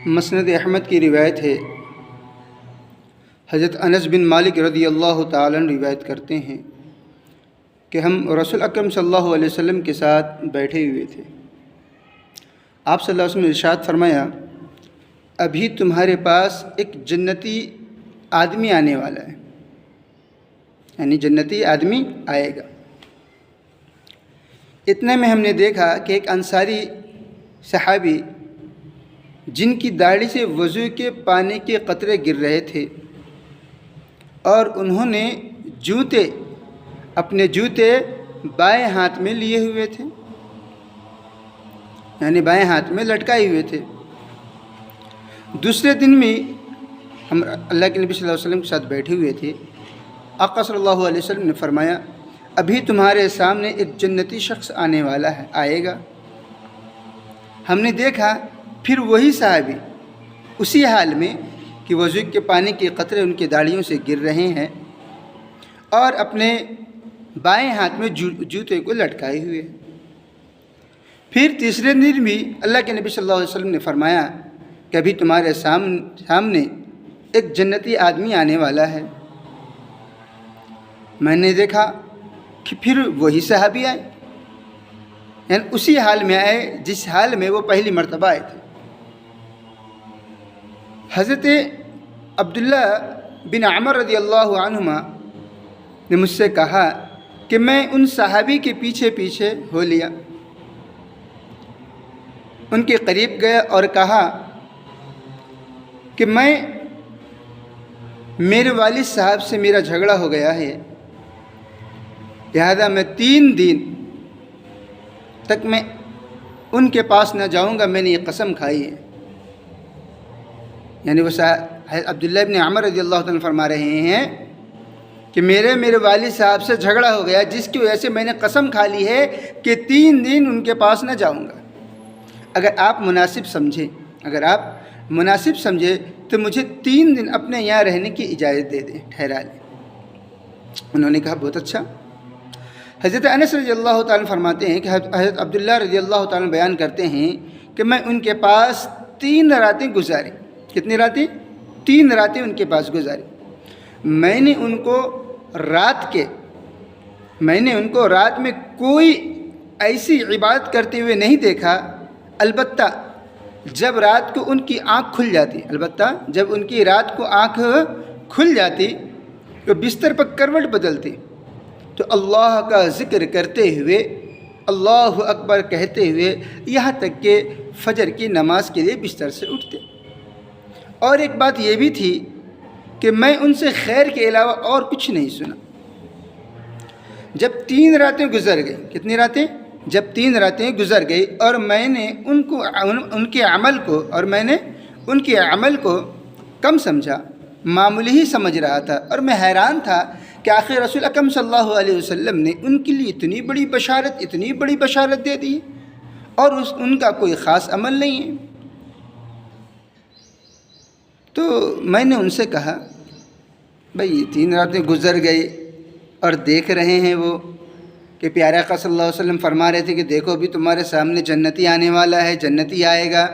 مسند احمد کی روایت ہے، حضرت انس بن مالک رضی اللہ تعالیٰ عنہ روایت کرتے ہیں کہ ہم رسول اکرم صلی اللہ علیہ وسلم کے ساتھ بیٹھے ہوئے تھے۔ آپ صلی اللہ علیہ وسلم نے ارشاد فرمایا، ابھی تمہارے پاس ایک جنتی آدمی آنے والا ہے، یعنی جنتی آدمی آئے گا۔ اتنے میں ہم نے دیکھا کہ ایک انصاری صحابی جن کی داڑھی سے وضو کے پانی کے قطرے گر رہے تھے اور انہوں نے اپنے جوتے بائیں ہاتھ میں لیے ہوئے تھے، یعنی بائیں ہاتھ میں لٹکائے ہوئے تھے۔ دوسرے دن میں ہم اللہ کے نبی صلی اللہ علیہ وسلم کے ساتھ بیٹھے ہوئے تھے۔ آقا صلی اللہ علیہ وسلم نے فرمایا، ابھی تمہارے سامنے ایک جنتی شخص آنے والا ہے، آئے گا۔ ہم نے دیکھا پھر وہی صحابی اسی حال میں کہ وضو کے پانی کے قطرے ان کی داڑھیوں سے گر رہے ہیں اور اپنے بائیں ہاتھ میں جوتے کو لٹکائے ہوئے ہیں۔ پھر تیسرے دن بھی اللہ کے نبی صلی اللہ علیہ وسلم نے فرمایا کہ ابھی تمہارے سامنے ایک جنتی آدمی آنے والا ہے۔ میں نے دیکھا کہ پھر وہی صحابی آئے، یعنی اسی حال میں آئے جس حال میں وہ پہلی مرتبہ آئے تھے۔ حضرت عبداللہ بن عمر رضی اللہ عنہما نے مجھ سے کہا کہ میں ان صحابی کے پیچھے پیچھے ہو لیا، ان کے قریب گیا اور کہا کہ میرے والد صاحب سے میرا جھگڑا ہو گیا ہے، لہذا میں 3 دن تک میں ان کے پاس نہ جاؤں گا، میں نے یہ قسم کھائی ہے۔ یعنی وہ عبداللہ ابن عمر رضی اللہ عنہ فرما رہے ہیں کہ میرے والد صاحب سے جھگڑا ہو گیا، جس کی وجہ سے میں نے قسم کھا لی ہے کہ 3 دن ان کے پاس نہ جاؤں گا۔ اگر آپ مناسب سمجھے تو مجھے 3 دن اپنے یہاں رہنے کی اجازت دے دیں، ٹھہرا لیں۔ انہوں نے کہا بہت اچھا۔ حضرت انس رضی اللہ تعالیٰ فرماتے ہیں کہ حضرت عبداللہ رضی اللہ تعالیٰ بیان کرتے ہیں کہ میں ان کے پاس 3 راتیں گزاری۔ کتنی راتیں؟ 3 راتیں ان کے پاس گزاری۔ میں نے ان کو رات میں کوئی ایسی عبادت کرتے ہوئے نہیں دیکھا، البتہ جب رات کو ان کی آنکھ کھل جاتی تو بستر پر کروٹ بدلتی تو اللہ کا ذکر کرتے ہوئے، اللہ اکبر کہتے ہوئے، یہاں تک کہ فجر کی نماز کے لیے بستر سے اٹھتے۔ اور ایک بات یہ بھی تھی کہ میں ان سے خیر کے علاوہ اور کچھ نہیں سنا۔ جب 3 راتیں گزر گئی، کتنی راتیں؟ جب 3 راتیں گزر گئی اور میں نے ان کے عمل کو کم سمجھا، معمولی ہی سمجھ رہا تھا، اور میں حیران تھا کہ آخر رسول اکرم صلی اللہ علیہ وسلم نے ان کے لیے اتنی بڑی بشارت دے دی اور ان کا کوئی خاص عمل نہیں ہے۔ تو میں نے ان سے کہا، بھئی 3 راتیں گزر گئی اور دیکھ رہے ہیں وہ کہ پیارے آقا صلی اللہ علیہ وسلم فرما رہے تھے کہ دیکھو بھی تمہارے سامنے جنتی آنے والا ہے، جنتی آئے گا،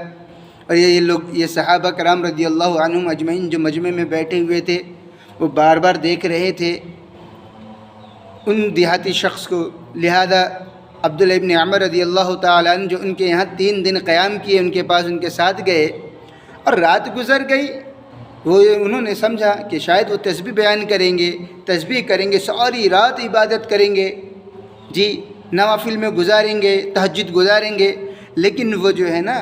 اور یہ صحابہ کرام رضی اللہ عنہم اجمعین جو مجمع میں بیٹھے ہوئے تھے وہ بار بار دیکھ رہے تھے ان دیہاتی شخص کو۔ لہذا عبداللہ ابن عمر رضی اللہ تعالیٰ عنہ جو ان کے یہاں 3 دن قیام کیے، ان کے پاس ان کے ساتھ گئے اور رات گزر گئی، انہوں نے سمجھا کہ شاید وہ تسبیح بیان کریں گے، ساری رات عبادت کریں گے، نوافل میں گزاریں گے، تہجد گزاریں گے، لیکن وہ جو ہے نا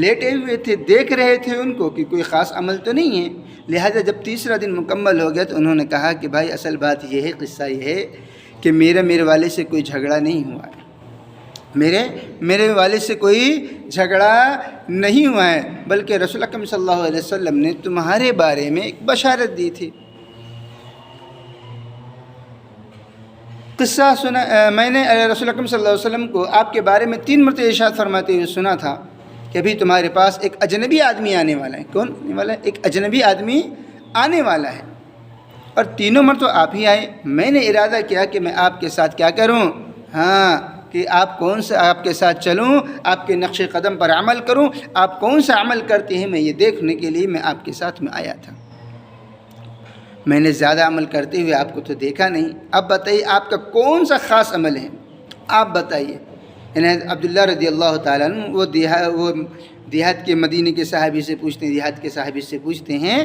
لیٹے ہوئے تھے، دیکھ رہے تھے ان کو کہ کوئی خاص عمل تو نہیں ہے۔ لہذا جب تیسرا دن مکمل ہو گیا تو انہوں نے کہا کہ بھائی اصل بات یہ ہے، قصہ یہ ہے کہ میرے والد سے کوئی جھگڑا نہیں ہوا ہے، میرے والد سے کوئی جھگڑا نہیں ہوا ہے، بلکہ رسول اکرم صلی اللہ علیہ وسلم نے تمہارے بارے میں ایک بشارت دی تھی۔ قصہ سنا، میں نے رسول اکرم صلی اللہ علیہ وسلم کو آپ کے بارے میں 3 مرتبہ ارشاد فرماتے ہوئے سنا تھا کہ ابھی تمہارے پاس ایک اجنبی آدمی آنے والا ہے۔ کون آنے والا ہے؟ ایک اجنبی آدمی آنے والا ہے، اور 3 مرتبہ آپ ہی آئے۔ میں نے ارادہ کیا کہ میں آپ کے ساتھ کیا کروں، کہ آپ کون سا آپ کے ساتھ چلوں، آپ کے نقش قدم پر عمل کروں، آپ کون سا عمل کرتے ہیں، میں یہ دیکھنے کے لیے میں آپ کے ساتھ میں آیا تھا۔ میں نے زیادہ عمل کرتے ہوئے آپ کو تو دیکھا نہیں، اب بتائیے آپ کا کون سا خاص عمل ہے، آپ بتائیے۔ یعنی عبداللہ رضی اللہ تعالیٰ عنہ وہ دیہات کے مدینے کے صحابی سے پوچھتے ہیں، دیہات کے صحابی سے پوچھتے ہیں،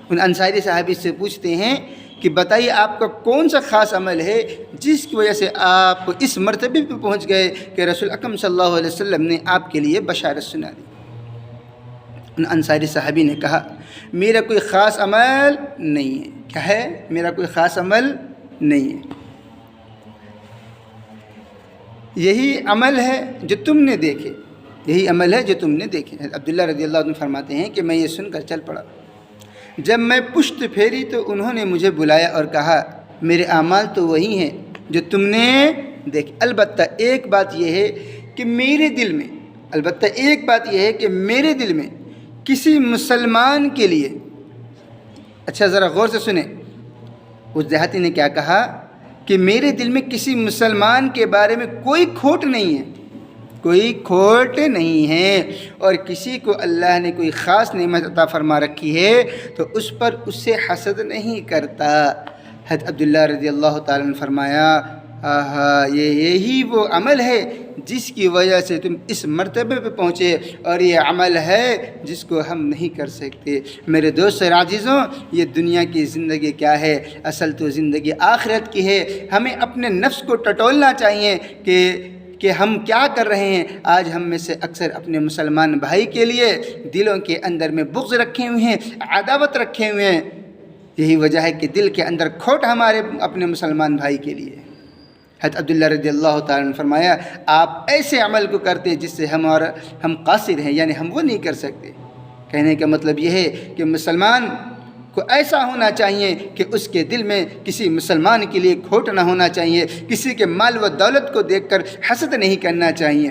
ان انصاری صحابی سے پوچھتے ہیں کہ بتائیے آپ کا کون سا خاص عمل ہے جس کی وجہ سے آپ اس مرتبے پہ پہنچ گئے کہ رسول اکرم صلی اللہ علیہ وسلم نے آپ کے لیے بشارت سنا دی۔ ان انصاری صحابی نے کہا میرا کوئی خاص عمل نہیں ہے۔ کیا ہے؟ میرا کوئی خاص عمل نہیں ہے، یہی عمل ہے جو تم نے دیکھے، یہی عمل ہے جو تم نے دیکھے۔ عبداللہ رضی اللہ عنہ فرماتے ہیں کہ میں یہ سن کر چل پڑا، جب میں پشت پھیری تو انہوں نے مجھے بلایا اور کہا میرے اعمال تو وہی ہیں جو تم نے دیکھے، البتہ ایک بات یہ ہے کہ میرے دل میں، البتہ ایک بات یہ ہے کہ میرے دل میں کسی مسلمان کے لیے، اچھا ذرا غور سے سنیں، اس دیہاتی نے کیا کہا کہ میرے دل میں کسی مسلمان کے بارے میں کوئی کھوٹ نہیں ہے، کوئی کھوٹ نہیں ہے، اور کسی کو اللہ نے کوئی خاص نعمت عطا فرما رکھی ہے تو اس پر اس سے حسد نہیں کرتا۔ حضرت عبداللہ رضی اللہ تعالیٰ نے فرمایا یہی وہ عمل ہے جس کی وجہ سے تم اس مرتبے پہ پہنچے، اور یہ عمل ہے جس کو ہم نہیں کر سکتے۔ میرے دوست اور عزیزوں، یہ دنیا کی زندگی کیا ہے؟ اصل تو زندگی آخرت کی ہے۔ ہمیں اپنے نفس کو ٹٹولنا چاہیے کہ ہم کیا کر رہے ہیں۔ آج ہم میں سے اکثر اپنے مسلمان بھائی کے لیے دلوں کے اندر میں بغض رکھے ہوئے ہیں، عداوت رکھے ہوئے ہیں۔ یہی وجہ ہے کہ دل کے اندر کھوٹ ہمارے اپنے مسلمان بھائی کے لیے۔ حضرت عبداللہ رضی اللہ تعالیٰ نے فرمایا آپ ایسے عمل کو کرتے جس سے ہم قاصر ہیں، یعنی ہم وہ نہیں کر سکتے۔ کہنے کا مطلب یہ ہے کہ مسلمان کو ایسا ہونا چاہیے کہ اس کے دل میں کسی مسلمان کے لیے کھوٹ نہ ہونا چاہیے، کسی کے مال و دولت کو دیکھ کر حسد نہیں کرنا چاہیے۔